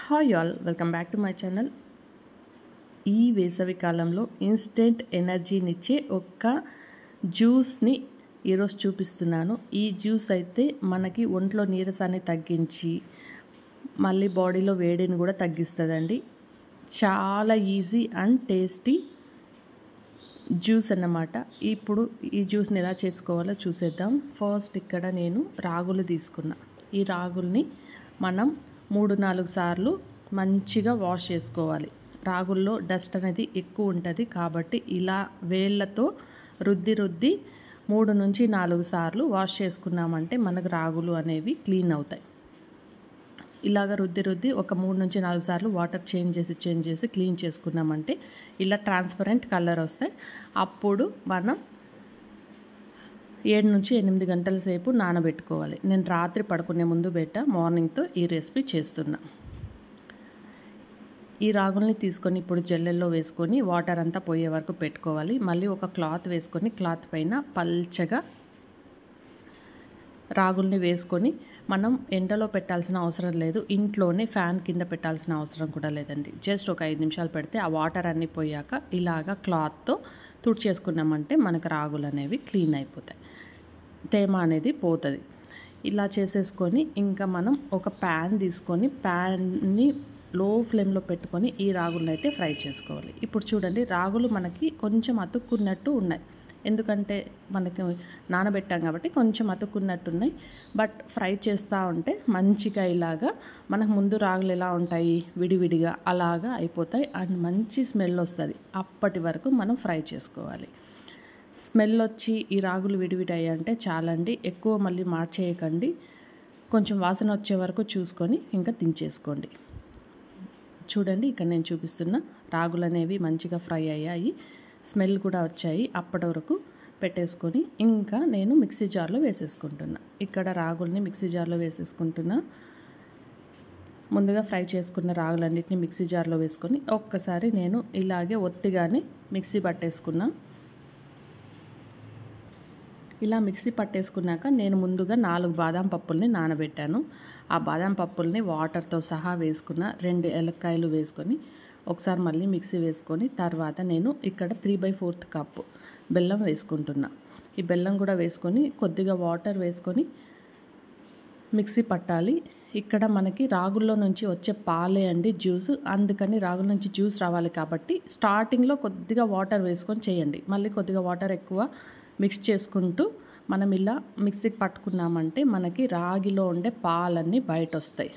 Hi all, welcome back to my channel. ఈ వేసవి కాలంలో ఇన్స్టెంట్ ఎనర్జీనిచ్చే ఒక జ్యూస్ని ఈరోజు చూపిస్తున్నాను. ఈ జ్యూస్ అయితే మనకి ఒంట్లో నీరసాన్ని తగ్గించి మళ్ళీ బాడీలో వేడిని కూడా తగ్గిస్తుందండి. చాలా ఈజీ అండ్ టేస్టీ జ్యూస్ అన్నమాట. ఇప్పుడు ఈ జ్యూస్ని ఎలా చేసుకోవాలో చూసేద్దాం. ఫస్ట్ ఇక్కడ నేను రాగులు తీసుకున్నా. ఈ రాగుల్ని మనం 3-4 సార్లు మంచిగా వాష్ చేసుకోవాలి. రాగుల్లో డస్ట్ అనేది ఎక్కువ ఉంటుంది కాబట్టి ఇలా వేళ్ళతో రుద్ది 3-4 సార్లు వాష్ చేసుకున్నామంటే మనకు రాగులు అనేవి క్లీన్ అవుతాయి. ఇలాగ రుద్ది ఒక 3-4 సార్లు వాటర్ చేంజ్ చేసి క్లీన్ చేసుకున్నామంటే ఇలా ట్రాన్స్పరెంట్ కలర్ వస్తాయి. అప్పుడు మనం 7-8 గంటల సేపు నానబెట్టుకోవాలి. నేను రాత్రి పడుకునే ముందు మార్నింగ్తో ఈ రెసిపీ చేస్తున్నా. ఈ రాగుల్ని తీసుకొని ఇప్పుడు జల్లెల్లో వేసుకొని వాటర్ అంతా పోయే వరకు పెట్టుకోవాలి. మళ్ళీ ఒక క్లాత్ వేసుకొని క్లాత్ పైన పల్చగా రాగుల్ని వేసుకొని మనం ఎండలో పెట్టాల్సిన అవసరం లేదు. ఇంట్లోనే ఫ్యాన్ కింద పెట్టాల్సిన అవసరం కూడా లేదండి. జస్ట్ ఒక 5 నిమిషాలు పెడితే ఆ వాటర్ అన్నీ పోయాక ఇలాగా క్లాత్తో తుడిచేసుకున్నామంటే మనకు రాగులు అనేవి క్లీన్ అయిపోతాయి, తేమ అనేది పోతుంది. ఇలా చేసేసుకొని ఇంకా మనం ఒక ప్యాన్ తీసుకొని ప్యాన్ని లో ఫ్లేమ్లో పెట్టుకొని ఈ రాగులను అయితే ఫ్రై చేసుకోవాలి. ఇప్పుడు చూడండి, రాగులు మనకి కొంచెం అతుక్కున్నట్టు ఉన్నాయి. ఎందుకంటే మనకి నానబెట్టాం కాబట్టి కొంచెం అతుక్కున్నట్టు ఉన్నాయి. బట్ ఫ్రై చేస్తూ ఉంటే మంచిగా ఇలాగా మనకు ముందు రాగులు ఎలా ఉంటాయి విడివిడిగా అలాగా అయిపోతాయి అండ్ మంచి స్మెల్ వస్తుంది. అప్పటి వరకు మనం ఫ్రై చేసుకోవాలి. స్మెల్ వచ్చి ఈ రాగులు విడివిడాయి అంటే చాలండి, ఎక్కువ మళ్ళీ మార్చేయకండి. కొంచెం వాసన వచ్చే వరకు చూసుకొని ఇంకా దించేసుకోండి. చూడండి, ఇక్కడ నేను చూపిస్తున్న రాగులు అనేవి మంచిగా ఫ్రై అయ్యాయి, స్మెల్ కూడా వచ్చాయి. అప్పటి వరకు పెట్టేసుకొని ఇంకా నేను మిక్సీ జార్లో వేసేసుకుంటున్నా. ఇక్కడ రాగుల్ని మిక్సీ జార్లో వేసేసుకుంటున్నా. ముందుగా ఫ్రై చేసుకున్న రాగులన్నిటిని మిక్సీ జార్లో వేసుకొని ఒక్కసారి నేను ఇలాగే ఒత్తిగానే మిక్సీ పట్టేసుకున్నా. ఇలా మిక్సీ పట్టేసుకున్నాక నేను ముందుగా 4 బాదం పప్పుల్ని నానబెట్టాను. ఆ బాదం పప్పుల్ని వాటర్తో సహా వేసుకున్న. 2 ఏలక్కాయలు వేసుకొని ఒకసారి మళ్ళీ మిక్సీ వేసుకొని తర్వాత నేను ఇక్కడ 3/4 కప్పు బెల్లం వేసుకుంటున్నా. ఈ బెల్లం కూడా వేసుకొని కొద్దిగా వాటర్ వేసుకొని మిక్సీ పట్టాలి. ఇక్కడ మనకి రాగుల్లో నుంచి వచ్చే పాలే అండి జ్యూస్, అందుకని రాగుల నుంచి జ్యూస్ రావాలి కాబట్టి స్టార్టింగ్లో కొద్దిగా వాటర్ వేసుకొని చేయండి. మళ్ళీ కొద్దిగా వాటర్ ఎక్కువ మిక్స్ చేసుకుంటూ మనం ఇలా మిక్సీకి పట్టుకున్నామంటే మనకి రాగిలో ఉండే పాలన్నీ బయట వస్తాయి.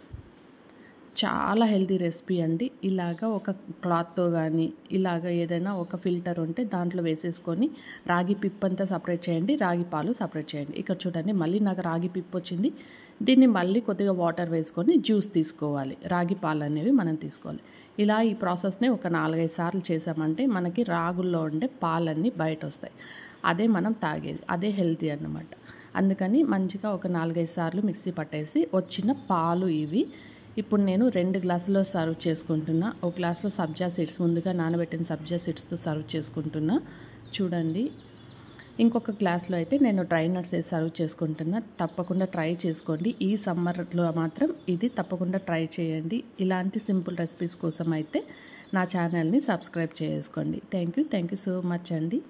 చాలా హెల్తీ రెసిపీ అండి. ఇలాగ ఒక క్లాత్తో కానీ ఇలాగ ఏదైనా ఒక ఫిల్టర్ ఉంటే దాంట్లో వేసేసుకొని రాగి పిప్పు అంతా సపరేట్ చేయండి, రాగి పాలు సపరేట్ చేయండి. ఇక్కడ చూడండి, మళ్ళీ నాకు రాగి పిప్పు వచ్చింది. దీన్ని మళ్ళీ కొద్దిగా వాటర్ వేసుకొని జ్యూస్ తీసుకోవాలి. రాగి పాలు అనేవి మనం తీసుకోవాలి. ఇలా ఈ ప్రాసెస్ని ఒక 4-5 సార్లు చేసామంటే మనకి రాగుల్లో ఉండే పాలన్నీ బయట వస్తాయి. అదే మనం తాగేది, అదే హెల్తీ అన్నమాట. అందుకని మంచిగా ఒక 4-5 సార్లు మిక్సీ పట్టేసి వచ్చిన పాలు ఇవి. ఇప్పుడు నేను 2 గ్లాసులో సర్వ్ చేసుకుంటున్నా. ఒక గ్లాసులో సబ్జా సీడ్స్, ముందుగా నానబెట్టిన సబ్జా సీడ్స్తో సర్వ్ చేసుకుంటున్నా. చూడండి, ఇంకొక గ్లాస్లో అయితే నేను డ్రై నట్స్ వేసి సర్వ్ చేసుకుంటున్నా. తప్పకుండా ట్రై చేసుకోండి. ఈ సమ్మర్లో మాత్రం ఇది తప్పకుండా ట్రై చేయండి. ఇలాంటి సింపుల్ రెసిపీస్ కోసం అయితే నా ఛానల్ని సబ్స్క్రైబ్ చేసుకోండి. థ్యాంక్ యూ సో మచ్ అండి.